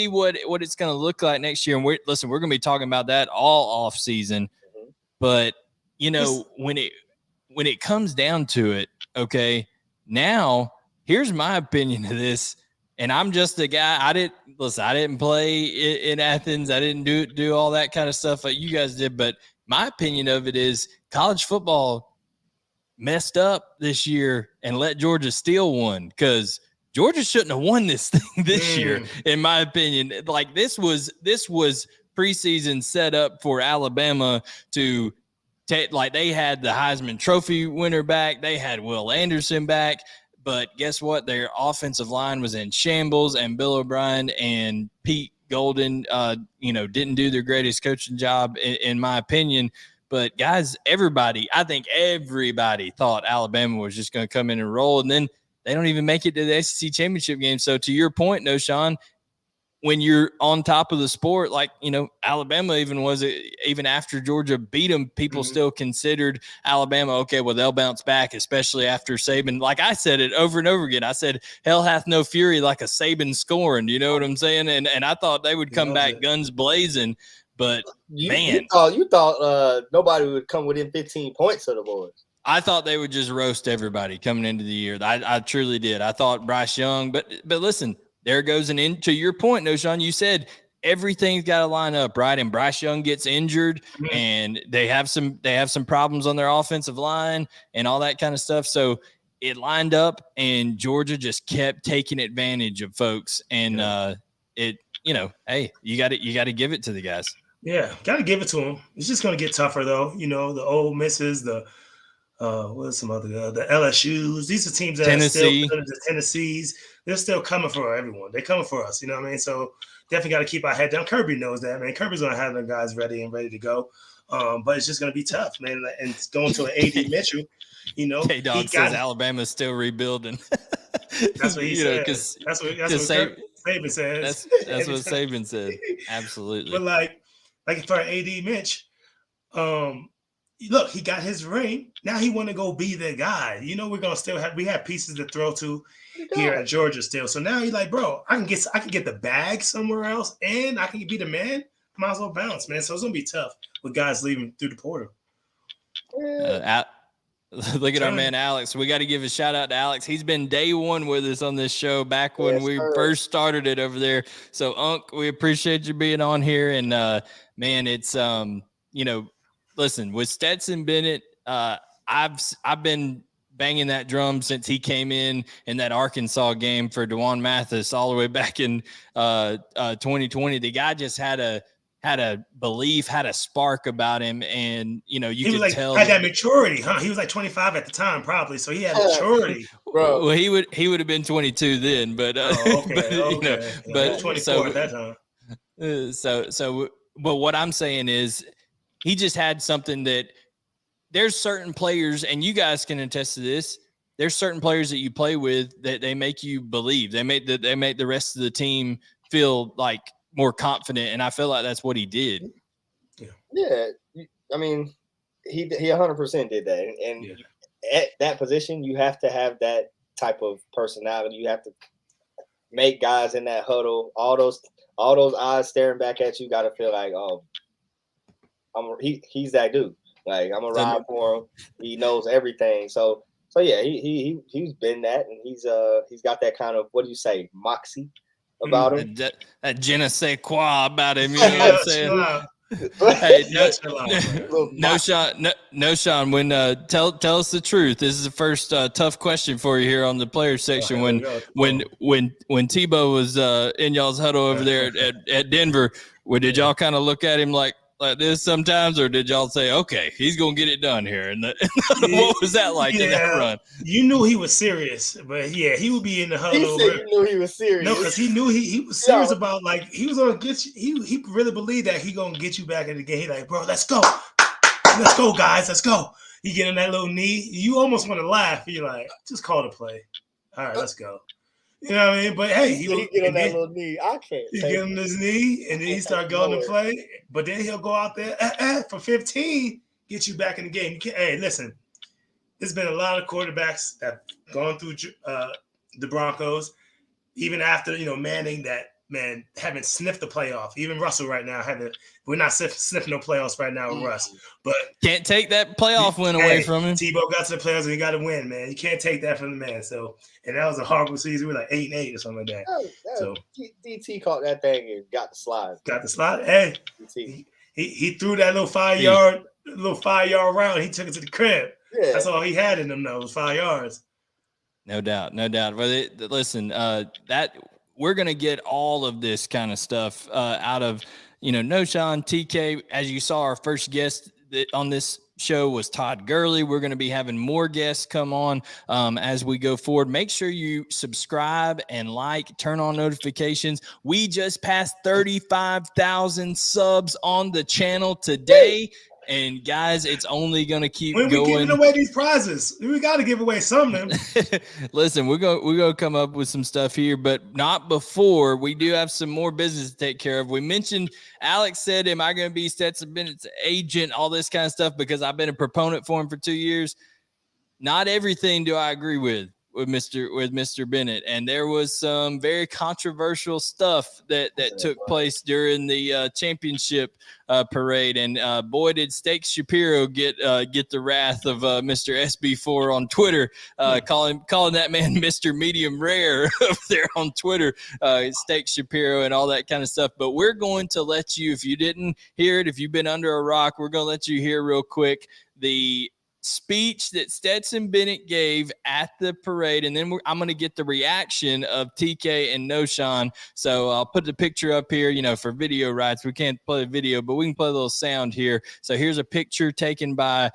[SPEAKER 2] what it's going to look like next year. And we're going to be talking about that all off season. But when it comes down to it, okay, now here's my opinion of this. And I'm just a guy. I didn't play in Athens. I didn't do all that kind of stuff like you guys did. But my opinion of it is college football messed up this year and let Georgia steal one, because Georgia shouldn't have won this thing this year, in my opinion. Like this was preseason set up for Alabama to take. Like they had the Heisman Trophy winner back. They had Will Anderson back. But guess what? Their offensive line was in shambles, and Bill O'Brien and Pete Golden, didn't do their greatest coaching job, in my opinion. But guys, I think everybody thought Alabama was just going to come in and roll, and then they don't even make it to the SEC championship game. So to your point, Knowshon, when you're on top of the sport, like, Alabama even after Georgia beat them, people still considered Alabama, okay, well, they'll bounce back, especially after Saban. Like I said it over and over again. I said, hell hath no fury like a Saban scoring. You know what I'm saying? And I thought they would come back guns blazing, but you
[SPEAKER 3] thought nobody would come within 15 points of the boys.
[SPEAKER 2] I thought they would just roast everybody coming into the year. I truly did. I thought Bryce Young, but listen, there goes to your point, Knowshon. You said everything's got to line up, right? And Bryce Young gets injured, and they have some problems on their offensive line and all that kind of stuff. So it lined up, and Georgia just kept taking advantage of folks. And hey, you got to give it to the guys.
[SPEAKER 5] Yeah, got to give it to them. It's just going to get tougher, though. The Ole Misses, the LSUs. These are teams that
[SPEAKER 2] Tennessee.
[SPEAKER 5] are still the Tennessees. They're still coming for everyone. They're coming for us. You know what I mean? So definitely got to keep our head down. Kirby knows that, man. Kirby's going to have the guys ready to go. But it's just going to be tough, man. And going to an AD Mitchell,
[SPEAKER 2] K-Dog says Alabama's still rebuilding.
[SPEAKER 5] That's what he said. That's what Saban says.
[SPEAKER 2] That's what Saban said. Absolutely.
[SPEAKER 5] But like for AD Mitch, look, he got his ring. Now he want to go be the guy. We're gonna still have pieces to throw to here at Georgia still. So now he's like, bro, I can get the bag somewhere else, and I can be the man. Might as well bounce, man. So it's gonna be tough with guys leaving through the portal.
[SPEAKER 2] Look at our man Alex. We got to give a shout out to Alex. He's been day one with us on this show back when we first started it over there. So Unc, we appreciate you being on here. And man, it's listen, with Stetson Bennett, I've been banging that drum since he came in that Arkansas game for DeJuan Mathis all the way back in 2020. The guy just had a belief, had a spark about him, and you could tell
[SPEAKER 5] had that maturity, huh? He was like 25 at the time, probably, so he had maturity,
[SPEAKER 2] bro. Well, he would have been 22 then, but but
[SPEAKER 5] 24 at that time.
[SPEAKER 2] But what I'm saying is, he just had something that there's certain players, and you guys can attest to this. there's certain players that you play with that they make you believe. They make the rest of the team feel like more confident, and I feel like that's what he did.
[SPEAKER 3] Yeah. I mean, he 100% did that, and at that position, you have to have that type of personality. You have to make guys in that huddle, all those eyes staring back at you, got to feel like, oh, he's that dude. Like, I'm gonna ride for him. He knows everything. So yeah, he's been that, and he's got that kind of, what do you say, moxie about him.
[SPEAKER 2] That je ne sais quoi about him. You know what I'm saying? Hey, Knowshon, when tell us the truth. This is the first tough question for you here on the player section. When Tebow was in y'all's huddle over there at Denver, did y'all kind of look at him like this sometimes, or did y'all say, okay, he's gonna get it done here? And what was that like in that run?
[SPEAKER 5] You knew he was serious, but he would be in the huddle.
[SPEAKER 3] He said you knew he was serious.
[SPEAKER 5] No, because he knew he was serious about, like, he was gonna get you. He really believed that he gonna get you back in the game. He like, bro, let's go, guys, let's go. You get on that little knee, you almost want to laugh. You're like, just call the play. All right, let's go. You know what I mean? But hey,
[SPEAKER 3] he get on that little knee. I can't.
[SPEAKER 5] He get on his knee, and then he start going to play. But then he'll go out there for 15, get you back in the game. Hey, listen, there's been a lot of quarterbacks that have gone through the Broncos, even after Manning. Man, haven't sniffed the playoff. Even Russell right now we're not sniffing no playoffs right now with Russ. But
[SPEAKER 2] can't take that playoff win away from him.
[SPEAKER 5] Tebow got to the playoffs and he got to win, man. You can't take that from the man. So, and that was a horrible season. We were like 8-8 or something like that. So
[SPEAKER 3] DT caught that thing and got the slide.
[SPEAKER 5] Hey, he threw that little 5-yard round. He took it to the crib. Yeah. That's all he had in them. Those 5 yards.
[SPEAKER 2] No doubt. But listen, we're going to get all of this kind of stuff out of, Knowshon, TK. As you saw, our first guest on this show was Todd Gurley. We're going to be having more guests come on as we go forward. Make sure you subscribe and turn on notifications. We just passed 35,000 subs on the channel today. And guys, it's only going to keep going.
[SPEAKER 5] When we giving away these prizes, we got to give away something.
[SPEAKER 2] Listen, we're going to come up with some stuff here, but not before. We do have some more business to take care of. We mentioned, Alex said, am I going to be Stetson Bennett's agent, all this kind of stuff, because I've been a proponent for him for 2 years. Not everything do I agree with Mr. Bennett, and there was some very controversial stuff that took place during the championship parade, and boy, did Steak Shapiro get the wrath of Mr. SB4 on Twitter, calling that man Mr. Medium Rare over there on Twitter, Steak Shapiro and all that kind of stuff. But we're going to let you, if you didn't hear it, if you've been under a rock, we're going to let you hear real quick the speech that Stetson Bennett gave at the parade, and then I'm going to get the reaction of TK and Knowshon. So I'll put the picture up here, for video rights. We can't play the video, but we can play a little sound here. So here's a picture taken by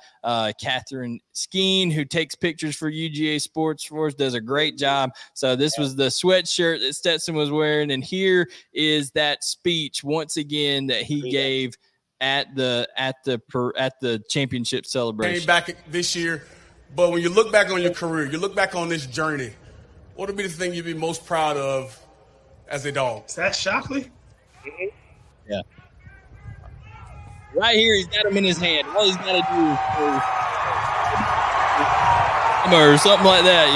[SPEAKER 2] Catherine Skeen, who takes pictures for UGA Sports for us, does a great job. So this was the sweatshirt that Stetson was wearing, and here is that speech once again that he gave at the championship celebration.
[SPEAKER 6] Came back this year, but when you look back on your career, you look back on this journey, what would be the thing you'd be most proud of as a Dawg?
[SPEAKER 5] Is that Shockley?
[SPEAKER 2] Mm-hmm. Yeah. Right here, he's got him in his hand. All he's got to do is or something like that,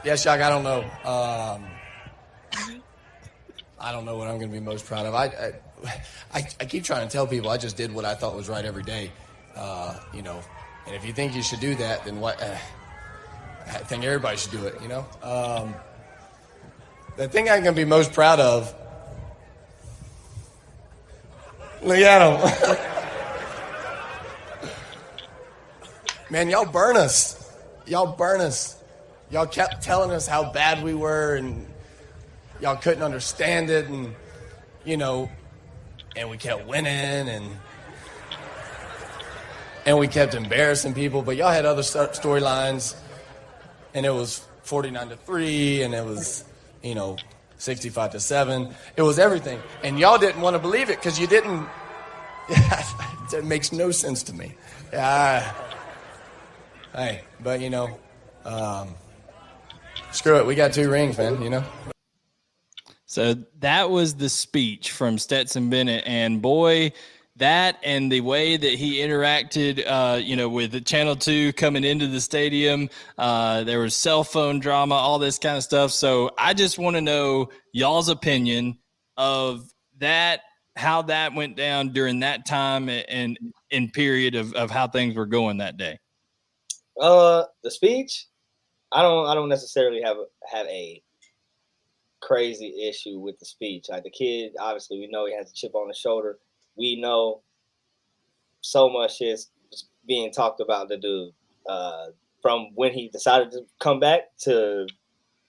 [SPEAKER 7] Yeah, Shock, I don't know. I don't know what I'm going to be most proud of. I keep trying to tell people I just did what I thought was right every day, and if you think you should do that, then what? I think everybody should do it, The thing I'm going to be most proud of, look at him. Man, y'all burn us. Y'all kept telling us how bad we were, and y'all couldn't understand it, and and we kept winning, and we kept embarrassing people. But y'all had other storylines, and it was 49-3, and it was 65-7. It was everything, and y'all didn't want to believe it because you didn't. That makes no sense to me. Hey, but screw it. We got 2 rings, man.
[SPEAKER 2] So that was the speech from Stetson Bennett, and boy, that and the way that he interacted, with the Channel 2 coming into the stadium, there was cell phone drama, all this kind of stuff. So I just want to know y'all's opinion of that, how that went down during that time and in period of how things were going that day.
[SPEAKER 3] The speech, I don't necessarily have a crazy issue with the speech. Like the kid, obviously, we know he has a chip on his shoulder. We know so much is being talked about the dude from when he decided to come back to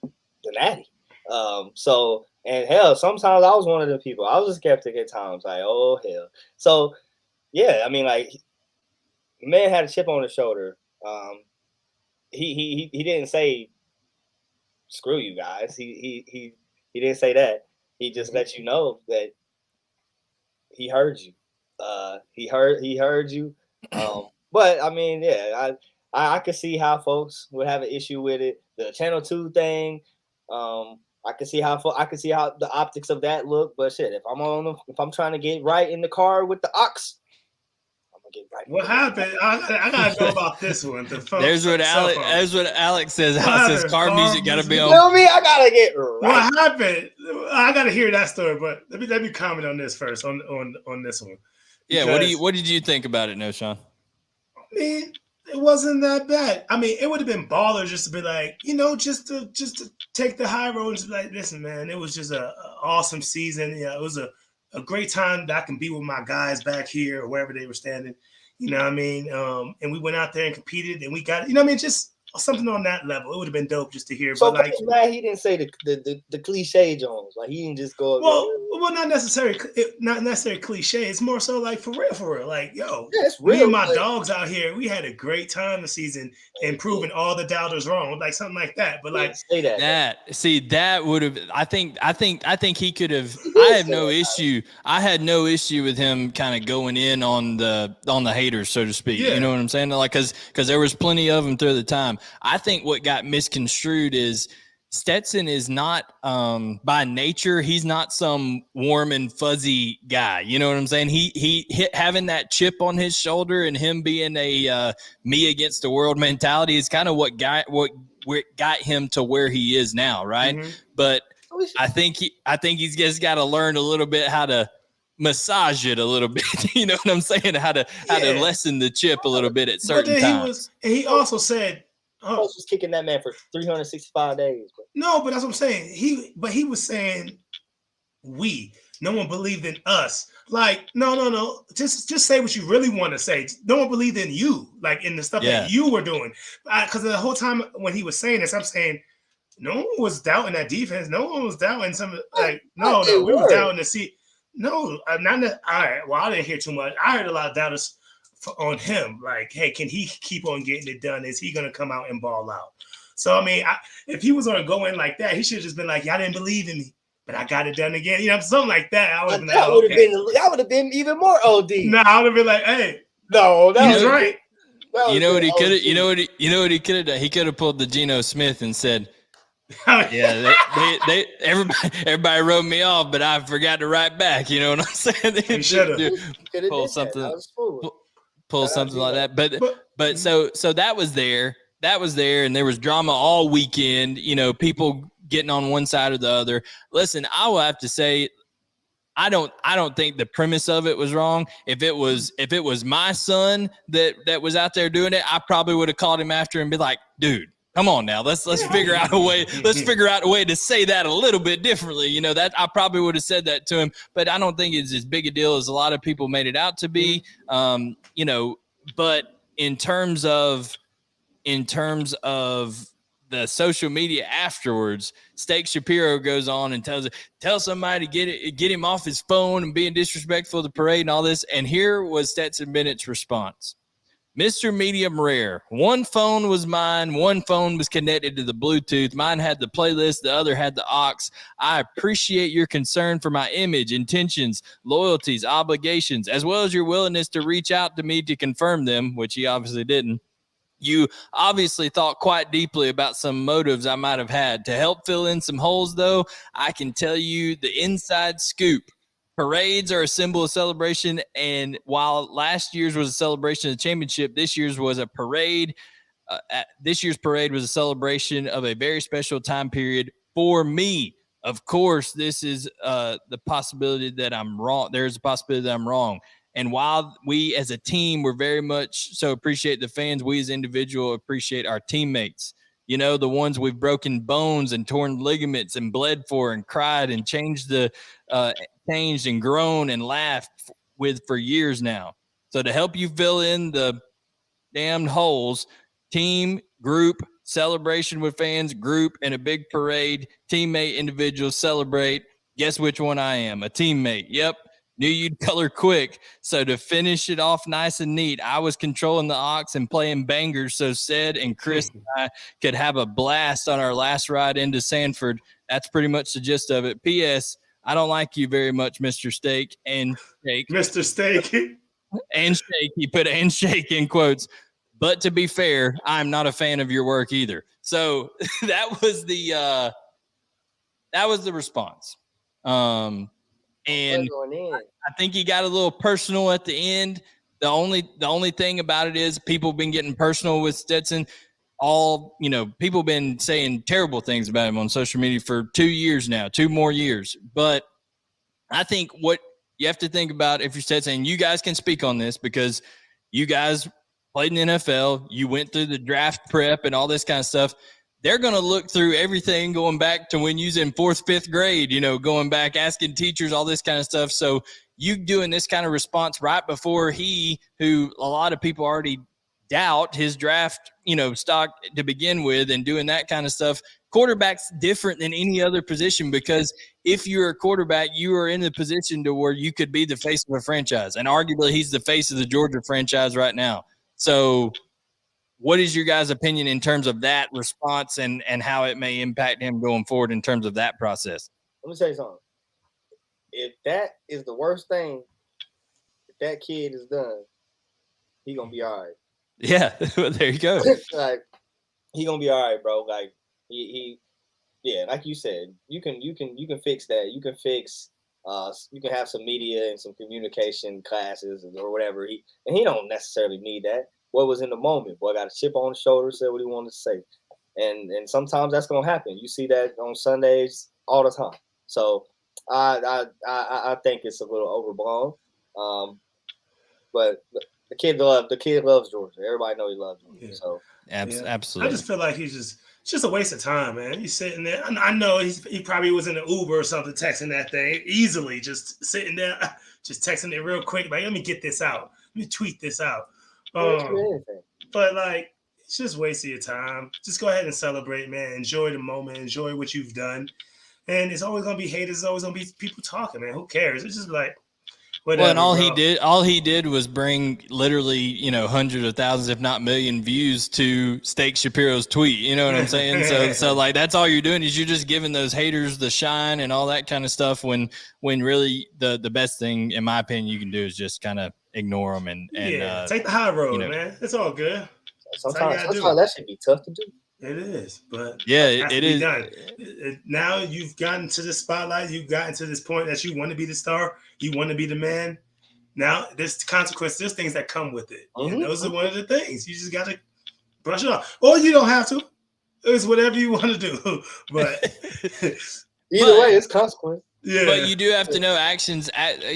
[SPEAKER 3] the Natty. And hell, sometimes I was one of the people. I was a skeptic at times, like, oh hell. So yeah, I mean, like, man had a chip on his shoulder. He didn't say screw you guys. He didn't say that. He just let you know that he heard you. He heard you. But I mean, yeah, I could see how folks would have an issue with it. The Channel 2 thing, I could see how the optics of that look. But shit, if I'm trying to get right in the car with the ox, I'm gonna get right.
[SPEAKER 5] What happened? I gotta go about this one.
[SPEAKER 2] There's what Alex says. Alex says car music gotta be on.
[SPEAKER 3] You know me? I gotta get right.
[SPEAKER 5] What happened? I gotta hear that story, but let me comment on this first on this one.
[SPEAKER 2] Yeah, what did you think about it, Knowshon?
[SPEAKER 5] I mean, it wasn't that bad. I mean, it would have been baller just to be like, just to take the high road and just be like, listen, man, it was just an awesome season. Yeah, it was a great time that I can be with my guys back here or wherever they were standing. You know what I mean? And we went out there and competed and we got, just something on that level. It would have been dope just to hear.
[SPEAKER 3] So,
[SPEAKER 5] but
[SPEAKER 3] glad he didn't say the cliche Jones. Like he didn't just go.
[SPEAKER 5] Well, not necessarily cliche. It's more so like for real. Like, yo,
[SPEAKER 3] it's
[SPEAKER 5] real. Me and my dogs out here, we had a great time this season and proving all the doubters wrong, like something like that. But like,
[SPEAKER 3] say that.
[SPEAKER 2] That would have. I think he could have. I have no issue. I had no issue with him kind of going in on the haters, so to speak. Yeah. You know what I'm saying? Like, because there was plenty of them through the time. I think what got misconstrued is Stetson is not by nature. He's not some warm and fuzzy guy. You know what I'm saying? He having that chip on his shoulder and him being a me against the world mentality is kind of what got him to where he is now, right? Mm-hmm. But I think he's just got to learn a little bit how to massage it a little bit. You know what I'm saying? How to lessen the chip a little bit at certain times.
[SPEAKER 5] He also said.
[SPEAKER 3] Was kicking that man for 365 days. Bro.
[SPEAKER 5] No, but that's what I'm saying. He was saying no one believed in us. Like, no. Just say what you really want to say. No one believed in you, like in the stuff that you were doing. Because the whole time when he was saying this, I'm saying no one was doubting that defense. No one was doubting some. Like, no, we were doubting to see. No, not that. All right. Well, I didn't hear too much. I heard a lot of doubters on him, like, hey, can he keep on getting it done? Is he going to come out and ball out? So, I mean, if he was going to go in like that, he should have just been like, y'all didn't believe in me, but I got it done again. Something like that. I would
[SPEAKER 3] have been even more OD.
[SPEAKER 5] No, I would have been like, hey,
[SPEAKER 3] no, that was right.
[SPEAKER 2] You know what he could have? You know what he could have done? He could have pulled the Geno Smith and said, yeah, everybody wrote me off, but I forgot to write back. You know what I'm saying?
[SPEAKER 5] He should have
[SPEAKER 2] pulled something. Pull something like that. But so that was there. And there was drama all weekend, people getting on one side or the other. Listen, I will have to say, I don't think the premise of it was wrong. If it was my son that was out there doing it, I probably would have called him after and be like, dude, come on now. Let's figure out a way. Let's figure out a way to say that a little bit differently. That I probably would have said that to him, but I don't think it's as big a deal as a lot of people made it out to be. But in terms of the social media afterwards, Steak Shapiro goes on and tell somebody to get him off his phone and being disrespectful of the parade and all this. And here was Stetson Bennett's response. Mr. Medium Rare. One phone was mine. One phone was connected to the Bluetooth. Mine had the playlist. The other had the aux. I appreciate your concern for my image, intentions, loyalties, obligations, as well as your willingness to reach out to me to confirm them, which he obviously didn't. You obviously thought quite deeply about some motives I might have had. To help fill in some holes, though, I can tell you the inside scoop. Parades are a symbol of celebration, and while last year's was a celebration of the championship, this year's was a parade. This year's parade was a celebration of a very special time period for me. Of course, this is the possibility that I'm wrong. There's a possibility that I'm wrong. And while we as a team, we're very much so appreciate the fans, we as individuals appreciate our teammates. You know, the ones we've broken bones and torn ligaments and bled for and cried and changed and grown and laughed with for years now. So to help you fill in the damned holes, team, group, celebration with fans, group, and a big parade, teammate, individuals celebrate. Guess which one I am? A teammate. Yep. Knew you'd color quick. So to finish it off nice and neat, I was controlling the aux and playing bangers so Ced and Chris and I could have a blast on our last ride into Sanford. That's pretty much the gist of it. P.S. I don't like you very much, Mr. Steak and Shake.
[SPEAKER 5] Mr. Steak.
[SPEAKER 2] And Shake. He put and Shake in quotes. But to be fair, I'm not a fan of your work either. So that was the response. And I think he got a little personal at the end. The only thing about it is people have been getting personal with Stetson. People have been saying terrible things about him on social media for 2 years now, 2 more years. But I think what you have to think about if you're Stetson, and you guys can speak on this because you guys played in the NFL, you went through the draft prep and all this kind of stuff. They're going to look through everything going back to when you was in 4th, 5th grade, going back, asking teachers, all this kind of stuff. So you doing this kind of response right before who a lot of people already doubt his draft, stock to begin with, and doing that kind of stuff. Quarterback's different than any other position because if you're a quarterback, you are in the position to where you could be the face of a franchise. And arguably he's the face of the Georgia franchise right now. So what is your guys' opinion in terms of that response and how it may impact him going forward in terms of that process?
[SPEAKER 3] Let me tell you something. If that is the worst thing that kid has done, he gonna be all right.
[SPEAKER 2] Yeah, there you go.
[SPEAKER 3] Like he gonna be all right, bro. Like he like you said, you can fix that. You can fix. You can have some media and some communication classes or whatever. He don't necessarily need that. What was in the moment? Boy got a chip on his shoulder, said what he wanted to say. And sometimes that's gonna happen. You see that on Sundays all the time. So I think it's a little overblown. But the kid loves Georgia. Everybody knows he loves Georgia. Yeah. So
[SPEAKER 2] absolutely.
[SPEAKER 5] I just feel like it's just a waste of time, man. He's sitting there. I know he probably was in an Uber or something, texting that thing easily, just sitting there, just texting it real quick. Like, let me get this out. Let me tweet this out. But like, it's just wasting your time. Just go ahead and celebrate, man. Enjoy the moment. Enjoy what you've done. And it's always gonna be haters. It's always gonna be people talking, man. Who cares? It's just like whatever.
[SPEAKER 2] Well, and all he did was bring literally, hundreds of thousands, if not million views to Steak Shapiro's tweet. You know what I'm saying? So like that's all you're doing is you're just giving those haters the shine and all that kind of stuff. When really the best thing, in my opinion, you can do is just kind of ignore them and
[SPEAKER 5] take the high road, man. It's all good.
[SPEAKER 3] Sometimes that should be tough to do.
[SPEAKER 5] It is, but
[SPEAKER 2] it is.
[SPEAKER 5] Done. Now you've gotten to the spotlight. You've gotten to this point that you want to be the star. You want to be the man. Now there's consequences. There's things that come with it. Mm-hmm. And those are one of the things. You just got to brush it off. Or you don't have to. It's whatever you want to do. But
[SPEAKER 3] either way, it's consequence.
[SPEAKER 2] Yeah. But you do have to know actions.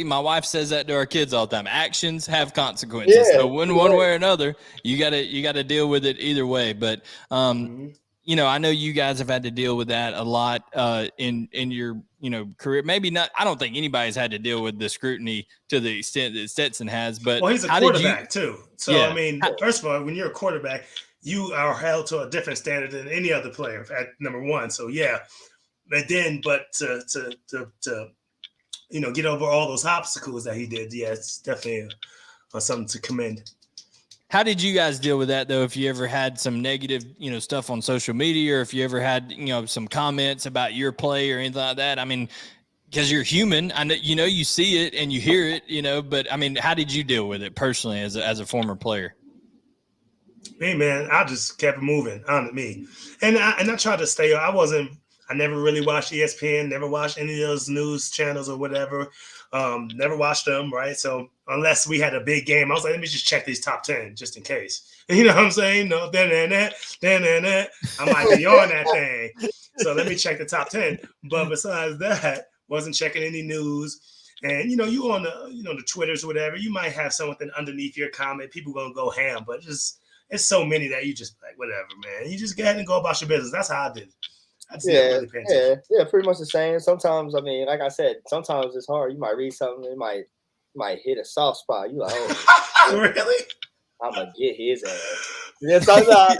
[SPEAKER 2] My wife says that to our kids all the time. Actions have consequences. Yeah, so one way or another, you gotta deal with it either way. But I know you guys have had to deal with that a lot in your career. Maybe not. I don't think anybody's had to deal with the scrutiny to the extent that Stetson has. But
[SPEAKER 5] he's a quarterback too. So yeah. I mean, first of all, when you're a quarterback, you are held to a different standard than any other player at number one. So yeah. And then, but to get over all those obstacles that he did, yeah, it's definitely something to commend.
[SPEAKER 2] How did you guys deal with that though? If you ever had some negative, stuff on social media, or if you ever had, some comments about your play or anything like that? I mean, because you're human, I know, you see it and you hear it, but I mean, how did you deal with it personally as a former player?
[SPEAKER 5] Me, man, I just kept it moving on me. And I tried to stay. I never really watched ESPN, never watched any of those news channels or whatever. Never watched them, right? So unless we had a big game, I was like, let me just check these top 10 just in case. You know what I'm saying? No, then I might be on that thing. So let me check the top 10. But besides that, wasn't checking any news. And you on the Twitters or whatever, you might have something underneath your comment. People gonna go ham, but it's so many that you just like, whatever, man. You just go ahead and go about your business. That's how I did.
[SPEAKER 3] Yeah, pretty much the same. Sometimes, I mean, like I said, sometimes it's hard. You might read something, it might hit a soft spot. You like, oh,
[SPEAKER 5] really?
[SPEAKER 3] I'm gonna get his ass. Yeah, sometimes,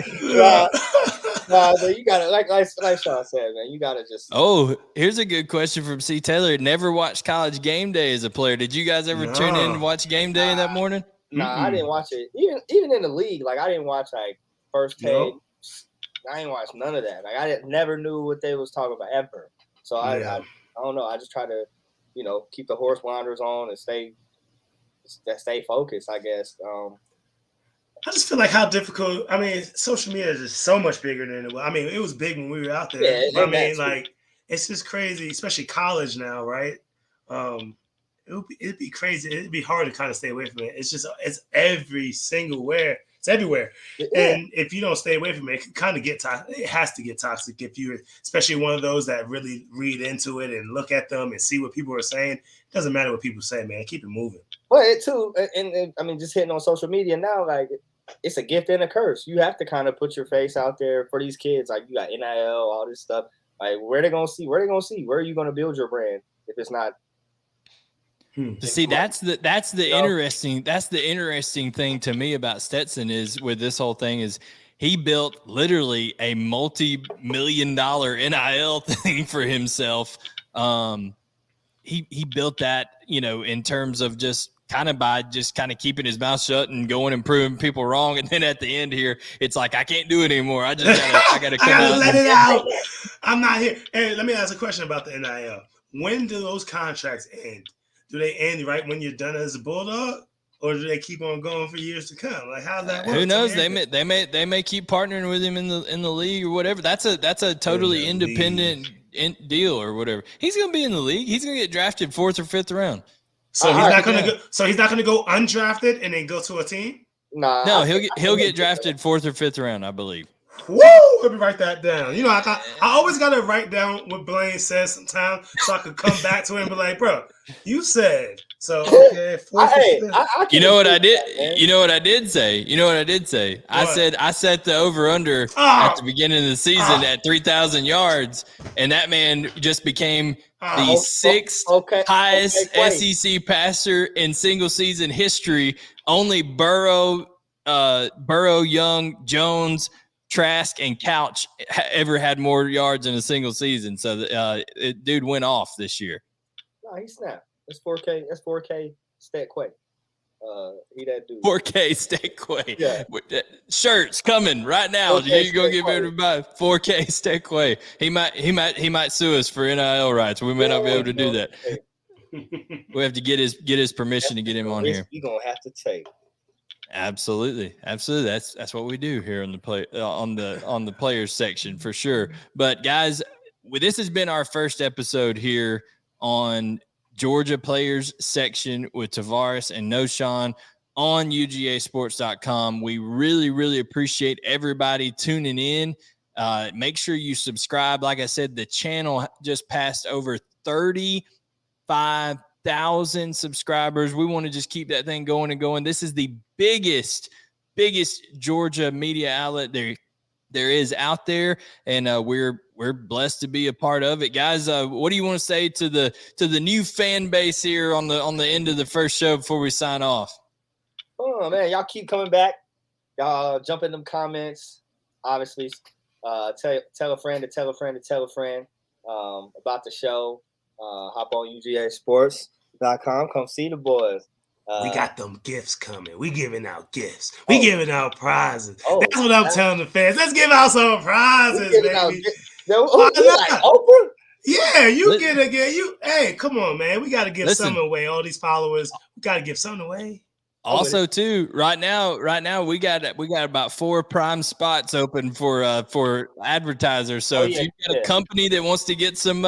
[SPEAKER 3] but you gotta, like Sean said, man, you gotta just.
[SPEAKER 2] Oh, here's a good question from C. Taylor. Never watched College Game Day as a player. Did you guys ever tune in and watch Game Day that morning?
[SPEAKER 3] Nah, I didn't watch it. Even in the league, like I didn't watch like first take. Nope. I didn't watch none of that. Like never knew what they was talking about ever. So I don't know. I just try to, keep the horse blinders on and stay focused, I guess.
[SPEAKER 5] I just feel like how difficult. I mean, social media is just so much bigger than it was. I mean, it was big when we were out there. Yeah, but I mean, like it's just crazy, especially college now, right? It'd be crazy. It'd be hard to kind of stay away from it. It's every single where. It's everywhere. Yeah. And if you don't stay away from it, it can kind of get toxic. It has to get toxic if you're, especially one of those that really read into it and look at them and see what people are saying. It doesn't matter what people say, man. Keep it moving.
[SPEAKER 3] But it too, and I mean, just hitting on social media now, like it's a gift and a curse. You have to kind of put your face out there for these kids. Like you got NIL, all this stuff. Like where they gonna see? Where are you gonna build your brand if it's not?
[SPEAKER 2] See, that's the interesting thing to me about Stetson is with this whole thing is he built literally a multi-million-dollar NIL thing for himself. He built that, in terms of just kind of keeping his mouth shut and going and proving people wrong. And then at the end here, it's like, I can't do it anymore. I gotta come out.
[SPEAKER 5] Let it out. I'm not here. Hey, let me ask a question about the NIL. When do those contracts end? Do they end right when you're done as a Bulldog, or do they keep on going for years to come? Like, how's that work?
[SPEAKER 2] Who knows? They may keep partnering with him in the league or whatever. That's a totally independent deal or whatever. He's gonna be in the league. He's gonna get drafted 4th or 5th round.
[SPEAKER 5] So he's not gonna go. So he's not gonna go undrafted and then go to a team.
[SPEAKER 3] Nah,
[SPEAKER 2] no, he'll get drafted 4th or 5th round, I believe.
[SPEAKER 5] Woo! Let me write that down. I always gotta write down what Blayne says sometimes so I could come back to him and be like, bro, you said so. Okay,
[SPEAKER 2] you know what I did? You know what I did say? What? I set the over under at the beginning of the season at 3,000 yards, and that man just became the 6th highest SEC passer in single season history. Only Burrow, Young, Jones, Trask, and Couch ever had more yards in a single season. So dude went off this year.
[SPEAKER 3] No, he snapped. That's 4K. That's 4K Stat Quay. He that dude.
[SPEAKER 2] 4K Stat Quay.
[SPEAKER 3] Yeah.
[SPEAKER 2] Shirts coming right now. You're gonna give everybody 4K Stat Quay. He might sue us for NIL rights. We may not be able to do that. We have to get his permission to get him on here.
[SPEAKER 3] You're gonna have to take.
[SPEAKER 2] Absolutely. That's what we do here on the players section for sure. But guys, this has been our first episode here on Georgia Players section with Tavarres and Knowshon on UGAsports.com. We really, really appreciate everybody tuning in. Make sure you subscribe. Like I said, the channel just passed over 35,000 subscribers. We want to just keep that thing going and going. This is the biggest Georgia media outlet there is out there, and we're blessed to be a part of it, guys. What do you want to say to the new fan base here on the end of the first show before we sign off?
[SPEAKER 3] Oh man, y'all keep coming back. Y'all jump in them comments. Obviously, tell a friend to tell a friend to tell a friend about the show. Hop on UGAsports.com. Come see the boys.
[SPEAKER 5] We got them gifts coming. We giving out gifts. We giving out prizes. That's what I'm telling the fans. Let's give out some prizes, baby.
[SPEAKER 3] Like Oprah?
[SPEAKER 5] Yeah, hey, come on, man. We got to give something away. All these followers, we got to give something away.
[SPEAKER 2] Also, too, right now, we got about 4 prime spots open for advertisers. So if you've got a company that wants to get some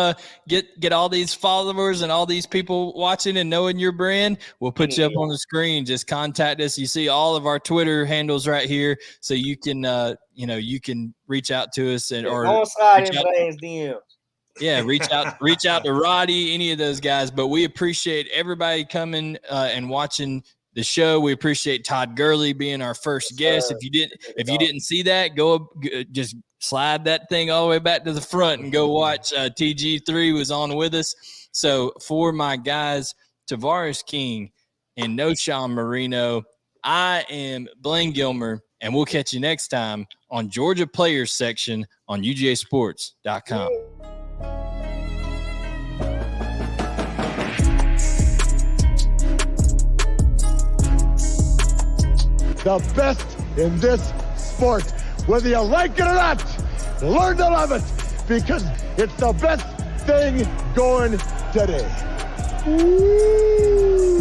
[SPEAKER 2] get all these followers and all these people watching and knowing your brand, we'll put you up on the screen. Just contact us. You see all of our Twitter handles right here, so you can you can reach out to us
[SPEAKER 3] or slide in Blayne's DM.
[SPEAKER 2] Yeah, reach out to Roddy, any of those guys. But we appreciate everybody coming and watching the show. We appreciate Todd Gurley being our first guest. If you didn't see that, just slide that thing all the way back to the front and go watch. TG3 was on with us. So for my guys, Tavarres King and Knowshon Moreno, I am Blayne Gilmer, and we'll catch you next time on Georgia Players Section on UGAsports.com.
[SPEAKER 1] The best in this sport. Whether you like it or not, learn to love it because it's the best thing going today. Woo!